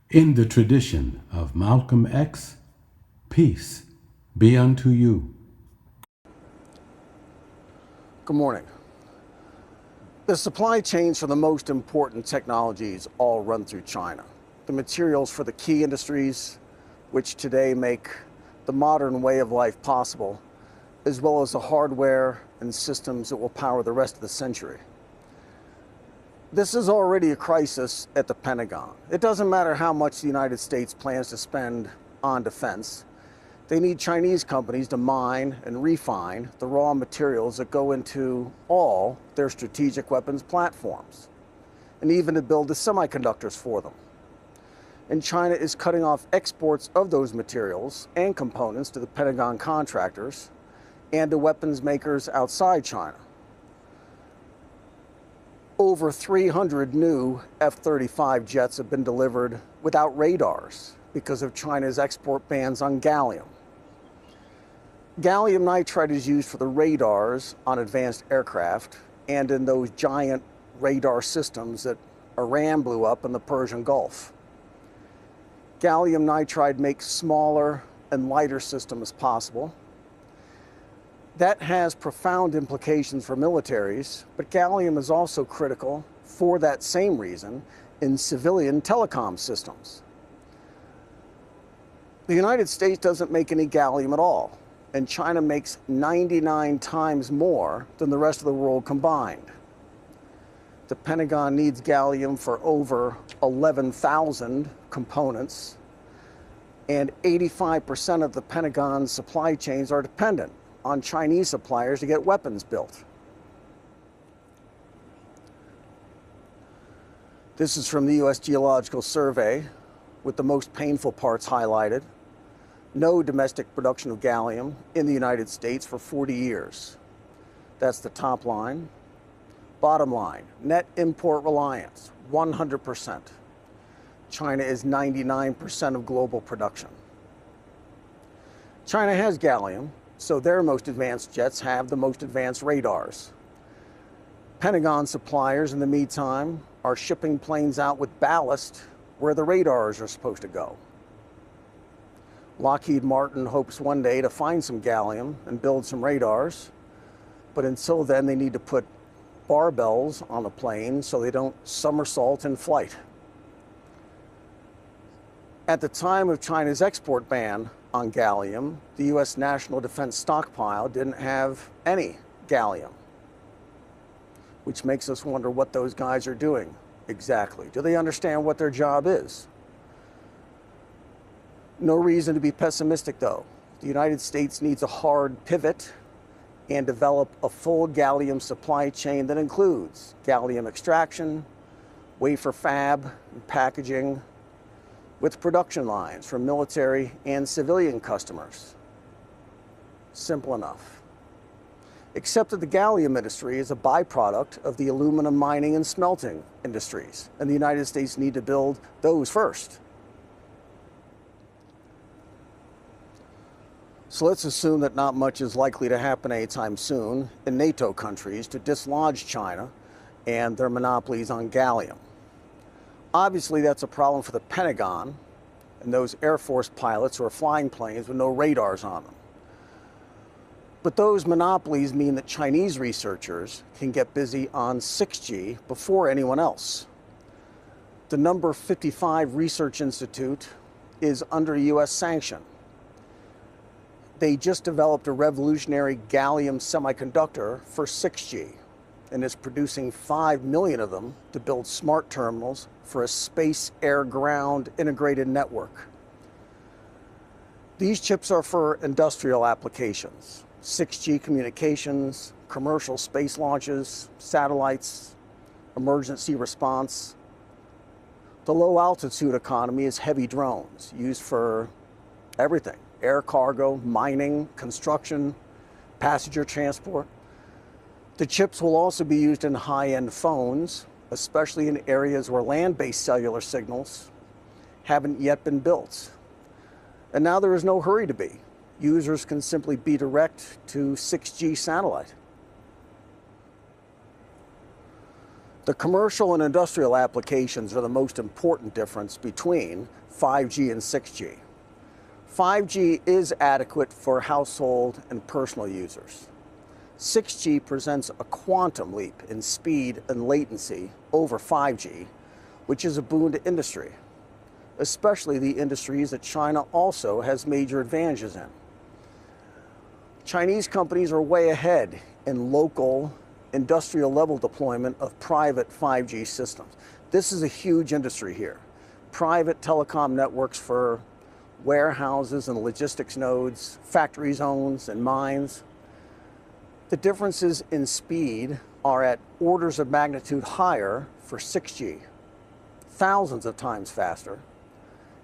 In the tradition of Malcolm X, peace be unto you. Good morning. The supply chains for the most important technologies all run through China. The materials for the key industries, which today make the modern way of life possible, as well as the hardware and systems that will power the rest of the century. This is already a crisis at the Pentagon. It doesn't matter how much the United States plans to spend on defense. They need Chinese companies to mine and refine the raw materials that go into all their strategic weapons platforms, and even to build the semiconductors for them. And China is cutting off exports of those materials and components to the Pentagon contractors and to weapons makers outside China. Over 300 new F-35 jets have been delivered without radars because of China's export bans on gallium. Gallium nitride is used for the radars on advanced aircraft and in those giant radar systems that Iran blew up in the Persian Gulf. Gallium nitride makes smaller and lighter systems possible. That has profound implications for militaries, but gallium is also critical for that same reason in civilian telecom systems. The United States doesn't make any gallium at all, and China makes 99 times more than the rest of the world combined. The Pentagon needs gallium for over 11,000 components, and 85% of the Pentagon's supply chains are dependent on Chinese suppliers to get weapons built. This is from the U.S. Geological Survey, with the most painful parts highlighted. No domestic production of gallium in the United States for 40 years. That's the top line. Bottom line, net import reliance, 100%. China is 99% of global production. China has gallium, so their most advanced jets have the most advanced radars. Pentagon suppliers, in the meantime, are shipping planes out with ballast where the radars are supposed to go. Lockheed Martin hopes one day to find some gallium and build some radars, but until then they need to put barbells on the plane so they don't somersault in flight. At the time of China's export ban on gallium, the U.S. National Defense Stockpile didn't have any gallium, which makes us wonder what those guys are doing exactly. Do they understand what their job is? No reason to be pessimistic, though. The United States needs a hard pivot and develop a full gallium supply chain that includes gallium extraction, wafer fab, and packaging, with production lines for military and civilian customers. Simple enough. Except that the gallium industry is a byproduct of the aluminum mining and smelting industries, and the United States need to build those first. So let's assume that not much is likely to happen anytime soon in NATO countries to dislodge China and their monopolies on gallium. Obviously, that's a problem for the Pentagon and those Air Force pilots who are flying planes with no radars on them. But those monopolies mean that Chinese researchers can get busy on 6G before anyone else. The Number 55 Research Institute is under U.S. sanction. They just developed a revolutionary gallium semiconductor for 6G and is producing 5 million of them to build smart terminals for a space, air, ground integrated network. These chips are for industrial applications, 6G communications, commercial space launches, satellites, emergency response. The low altitude economy is heavy drones used for everything: air cargo, mining, construction, passenger transport. The chips will also be used in high-end phones, especially in areas where land-based cellular signals haven't yet been built. And now there is no hurry to be. Users can simply be direct to 6G satellite. The commercial and industrial applications are the most important difference between 5G and 6G. 5G is adequate for household and personal users. 6G presents a quantum leap in speed and latency over 5G, which is a boon to industry, especially the industries that China also has major advantages in. Chinese companies are way ahead in local industrial level deployment of private 5G systems. This is a huge industry here. Private telecom networks for warehouses and logistics nodes, factory zones and mines. The differences in speed are at orders of magnitude higher for 6G, thousands of times faster.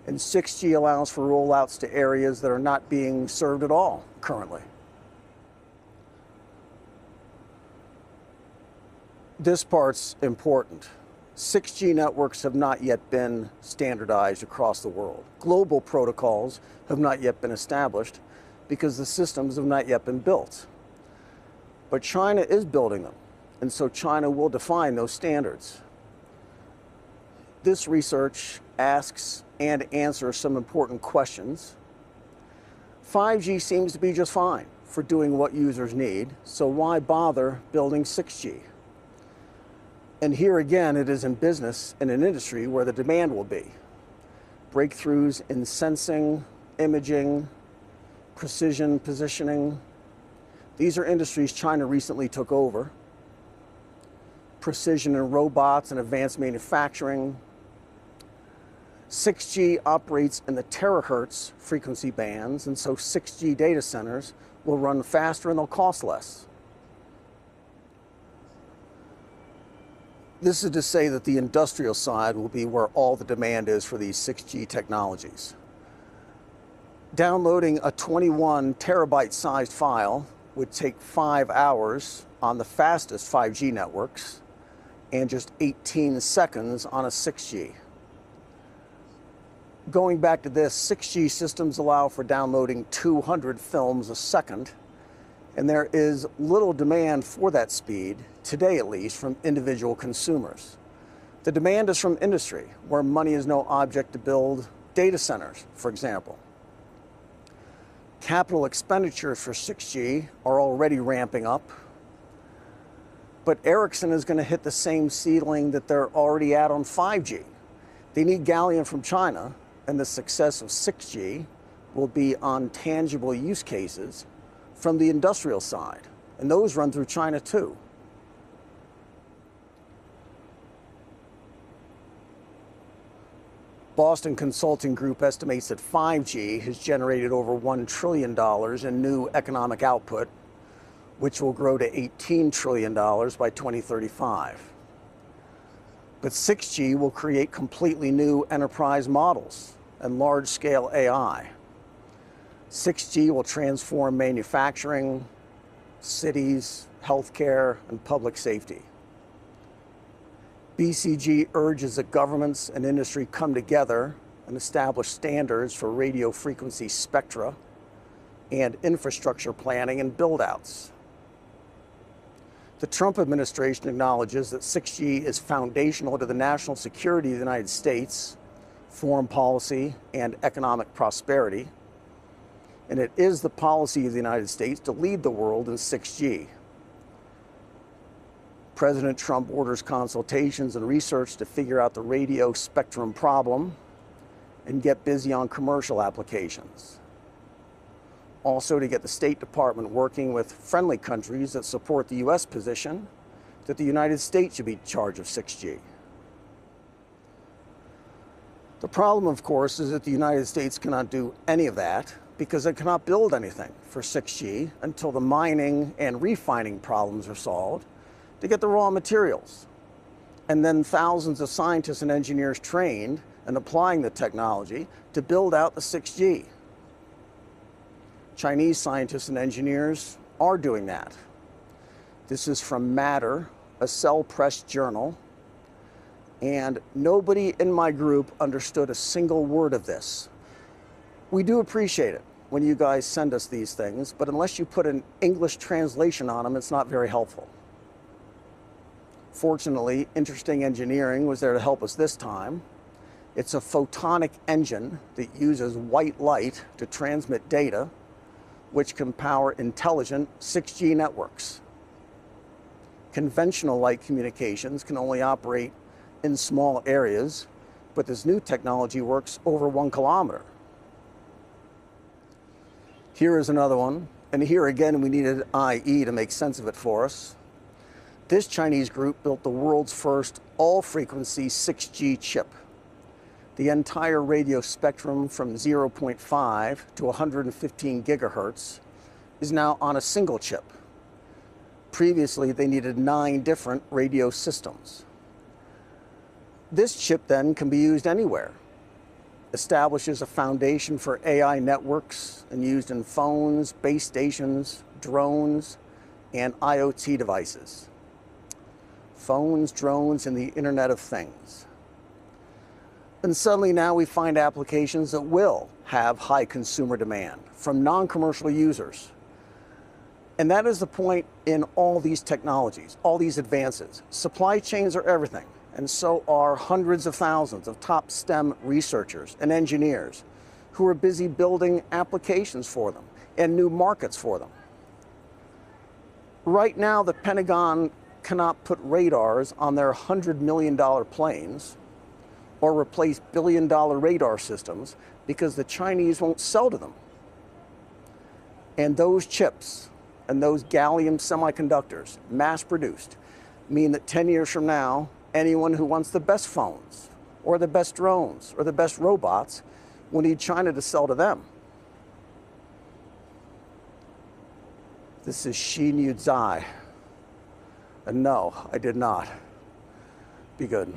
And 6G allows for rollouts to areas that are not being served at all currently. This part's important. 6G networks have not yet been standardized across the world. Global protocols have not yet been established because the systems have not yet been built. But China is building them, and so China will define those standards. This research asks and answers some important questions. 5G seems to be just fine for doing what users need, so why bother building 6G? And here again, it is in business, in an industry where the demand will be. Breakthroughs in sensing, imaging, precision positioning. These are industries China recently took over. Precision in robots and advanced manufacturing. 6G operates in the terahertz frequency bands, and so 6G data centers will run faster and they'll cost less. This is to say that the industrial side will be where all the demand is for these 6G technologies. Downloading a 21 terabyte sized file would take 5 hours on the fastest 5G networks and just 18 seconds on a 6G. Going back to this, 6G systems allow for downloading 200 films a second, and there is little demand for that speed, today at least, from individual consumers. The demand is from industry, where money is no object to build data centers, for example. Capital expenditures for 6G are already ramping up, but Ericsson is going to hit the same ceiling that they're already at on 5G. They need gallium from China, and the success of 6G will be on tangible use cases from the industrial side, and those run through China too. Boston Consulting Group estimates that 5G has generated over $1 trillion in new economic output, which will grow to $18 trillion by 2035. But 6G will create completely new enterprise models and large-scale AI. 6G will transform manufacturing, cities, healthcare, and public safety. BCG urges that governments and industry come together and establish standards for radio frequency spectra and infrastructure planning and build-outs. The Trump administration acknowledges that 6G is foundational to the national security of the United States, foreign policy, and economic prosperity. And it is the policy of the United States to lead the world in 6G. President Trump orders consultations and research to figure out the radio spectrum problem and get busy on commercial applications. Also to get the State Department working with friendly countries that support the U.S. position that the United States should be in charge of 6G. The problem, of course, is that the United States cannot do any of that because it cannot build anything for 6G until the mining and refining problems are solved to get the raw materials, and then thousands of scientists and engineers trained and applying the technology to build out the 6G. Chinese scientists and engineers are doing that. This is from Matter, a cell-pressed journal, and nobody in my group understood a single word of this. We do appreciate it when you guys send us these things, but unless you put an English translation on them, it's not very helpful. Fortunately, interesting engineering was there to help us this time. It's a photonic engine that uses white light to transmit data, which can power intelligent 6G networks. Conventional light communications can only operate in small areas, but this new technology works over 1 kilometer. Here is another one, and here again we needed IE to make sense of it for us. This Chinese group built the world's first all-frequency 6G chip. The entire radio spectrum from 0.5 to 115 gigahertz is now on a single chip. Previously, they needed 9 different radio systems. This chip then can be used anywhere. Establishes a foundation for AI networks and used in phones, base stations, drones, and IoT devices. Phones, drones, and the Internet of Things. And suddenly now we find applications that will have high consumer demand from non-commercial users. And that is the point in all these technologies, all these advances. Supply chains are everything, and so are hundreds of thousands of top STEM researchers and engineers who are busy building applications for them and new markets for them. Right now, the Pentagon cannot put radars on their $100 million planes or replace billion-dollar radar systems because the Chinese won't sell to them. And those chips and those gallium semiconductors, mass-produced, mean that 10 years from now, anyone who wants the best phones or the best drones or the best robots will need China to sell to them. This is Xin Yu Zai. And no, I did not. Be good.